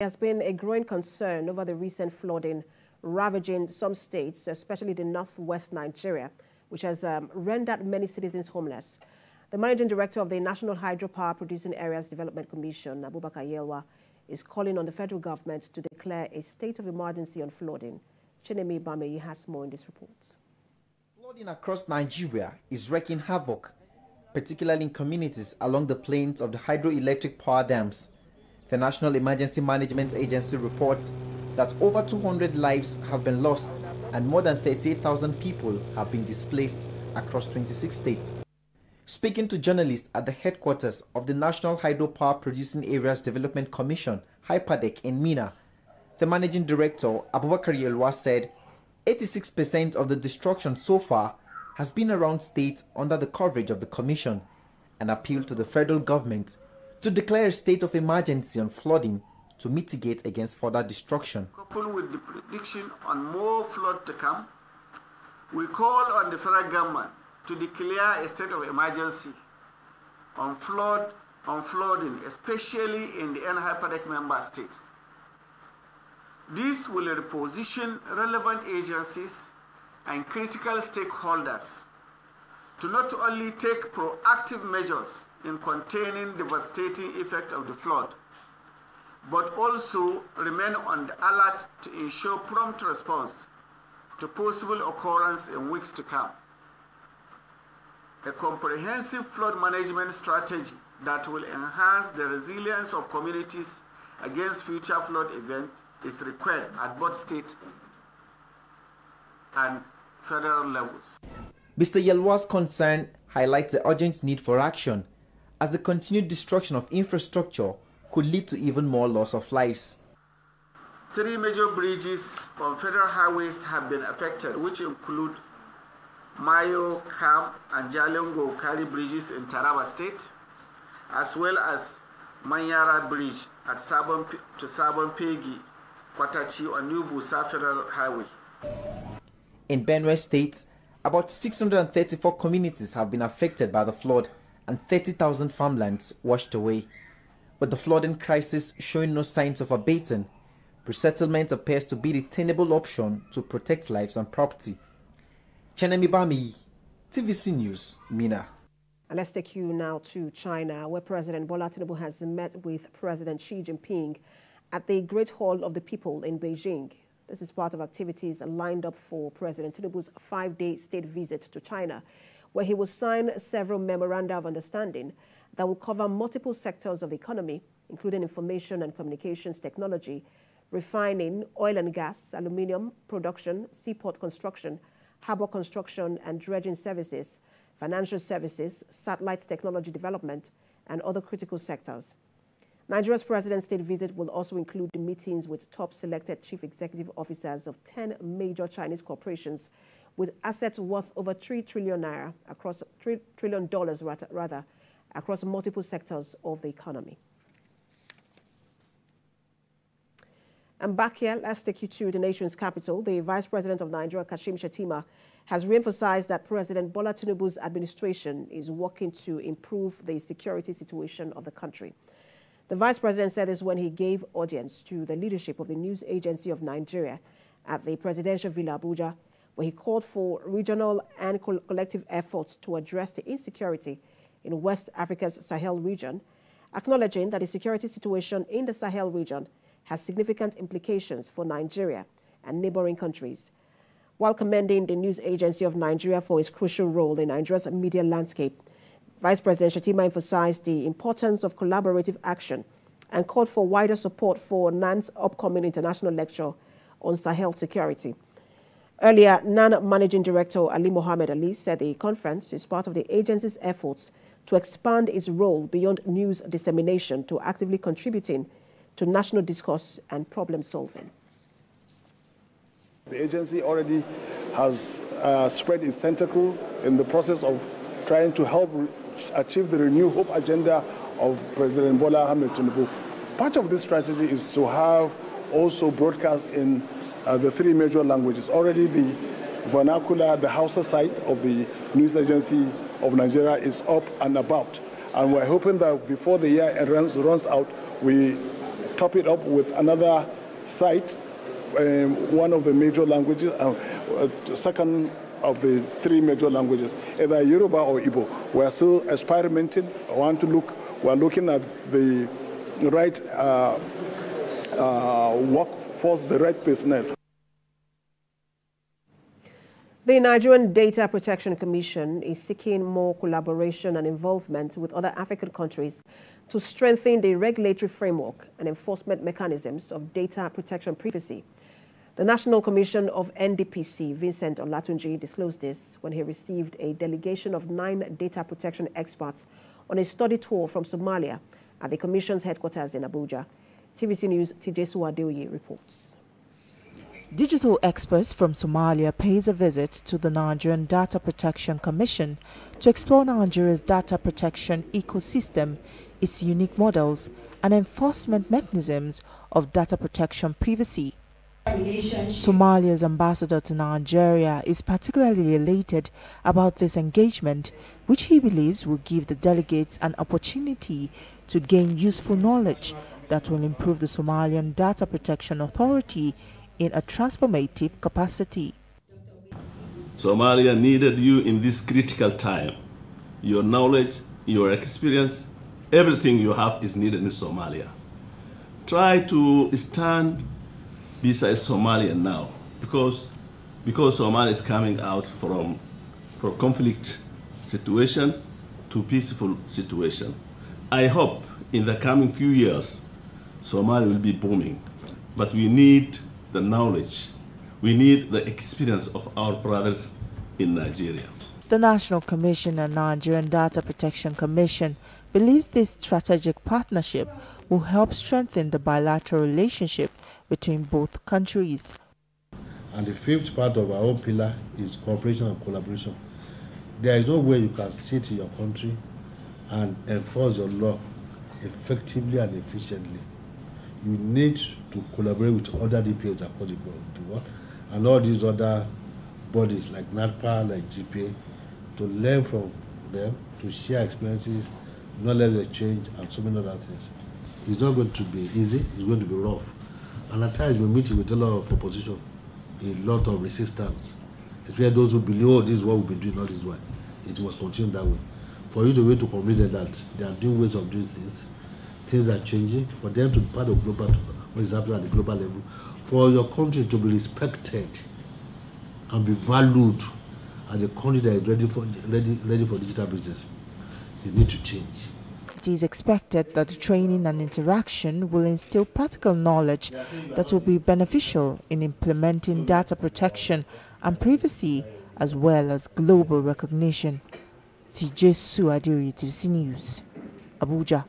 There has been a growing concern over the recent flooding ravaging some states, especially the northwest Nigeria, which has rendered many citizens homeless. The managing director of the National Hydropower Producing Areas Development Commission, Abubakar Yelwa, is calling on the federal government to declare a state of emergency on flooding. Chinemi Bameyi has more in this report. Flooding across Nigeria is wreaking havoc, particularly in communities along the plains of the hydroelectric power dams. The National Emergency Management Agency reports that over 200 lives have been lost and more than 38,000 people have been displaced across 26 states. Speaking to journalists at the headquarters of the National Hydropower Producing Areas Development Commission, HYPPADEC in Mina, the managing director, Abubakar Yelwa, said 86% of the destruction so far has been around states under the coverage of the commission, and appealed to the federal government to declare a state of emergency on flooding to mitigate against further destruction. Coupled with the prediction on more flood to come, we call on the federal government to declare a state of emergency on flooding, especially in the HYPPADEC member states. This will reposition relevant agencies and critical stakeholders to not only take proactive measures in containing the devastating effect of the flood, but also remain on the alert to ensure prompt response to possible occurrence in weeks to come. A comprehensive flood management strategy that will enhance the resilience of communities against future flood events is required at both state and federal levels. Mr. Yelwa's concern highlights the urgent need for action, as the continued destruction of infrastructure could lead to even more loss of lives. 3 major bridges on federal highways have been affected, which include Mayo, Kam, and Jalingo Kari bridges in Taraba State, as well as Manyara Bridge at Sabon Pegi, Kwatachi on New Busa Federal Highway. In Benue State, about 634 communities have been affected by the flood and 30,000 farmlands washed away. With the flooding crisis showing no signs of abating, resettlement appears to be the tenable option to protect lives and property. Chinemi Bameyi, TVC News, Mina. And let's take you now to China, where President Bola Tinubu has met with President Xi Jinping at the Great Hall of the People in Beijing. This is part of activities lined up for President Tinubu's 5-day state visit to China, where he will sign several memoranda of understanding that will cover multiple sectors of the economy, including information and communications technology, refining, oil and gas, aluminium production, seaport construction, harbor construction and dredging services, financial services, satellite technology development, and other critical sectors. Nigeria's president's state visit will also include meetings with top selected chief executive officers of 10 major Chinese corporations with assets worth over 3 trillion naira across $3 trillion across multiple sectors of the economy. And back here, let's take you to the nation's capital. The Vice President of Nigeria, Kashim Shettima, has re-emphasized that President Bola Tinubu's administration is working to improve the security situation of the country. The Vice President said this when he gave audience to the leadership of the News Agency of Nigeria at the Presidential Villa Abuja, where he called for regional and collective efforts to address the insecurity in West Africa's Sahel region, acknowledging that the security situation in the Sahel region has significant implications for Nigeria and neighboring countries. While commending the News Agency of Nigeria for its crucial role in Nigeria's media landscape, Vice President Shettima emphasized the importance of collaborative action and called for wider support for NAN's upcoming international lecture on Sahel security. Earlier, NAN Managing Director Ali Mohammed Ali said the conference is part of the agency's efforts to expand its role beyond news dissemination to actively contributing to national discourse and problem solving. The agency already has spread its tentacle in the process of trying to help achieve the Renew Hope agenda of President Bola Ahmed Tinubu. Part of this strategy is to have also broadcast in the 3 major languages. Already the vernacular, the Hausa side of the News Agency of Nigeria is up and about. And we're hoping that before the year runs out, we top it up with another site, one of the major languages, second of the three major languages, either Yoruba or Igbo. We're still experimenting. We're looking at the right workforce, the right personnel. The Nigerian Data Protection Commission is seeking more collaboration and involvement with other African countries to strengthen the regulatory framework and enforcement mechanisms of data protection privacy. The National Commission of NDPC, Vincent Olatunji, disclosed this when he received a delegation of 9 data protection experts on a study tour from Somalia at the Commission's headquarters in Abuja. TVC News' Tijesu Adeoye reports. Digital experts from Somalia pays a visit to the Nigerian Data Protection Commission to explore Nigeria's data protection ecosystem, its unique models, and enforcement mechanisms of data protection privacy. Somalia's ambassador to Nigeria is particularly elated about this engagement, which he believes will give the delegates an opportunity to gain useful knowledge that will improve the Somalian Data Protection Authority in a transformative capacity. Somalia needed you in this critical time. Your knowledge, your experience, everything you have is needed in Somalia. Try to stand beside Somalia now, because Somalia is coming out from conflict situation to peaceful situation. I hope in the coming few years, Somalia will be booming, but we need the knowledge, we need the experience of our brothers in Nigeria. The National Commission and Nigerian Data Protection Commission believes this strategic partnership will help strengthen the bilateral relationship between both countries. And the 5th part of our own pillar is cooperation and collaboration. There is no way you can sit in your country and enforce your law effectively and efficiently. You need to collaborate with other DPAs across the world and all these other bodies like NADPA, like GPA, to learn from them, to share experiences, knowledge exchange, and so many other things. It's not going to be easy, it's going to be rough. And at times we're meeting with a lot of opposition, a lot of resistance, especially those who believe, oh, this is what we've been doing all this while. It must continue that way. For you to be able to convince them that there are new ways of doing things are changing, for them to be part of global, what is happening at the global level, for your country to be respected and be valued as a country that is ready for digital business, they need to change. It is expected that the training and interaction will instill practical knowledge that will be beneficial in implementing data protection and privacy, as well as global recognition. Tijesu Adeoye, TVC News, Abuja.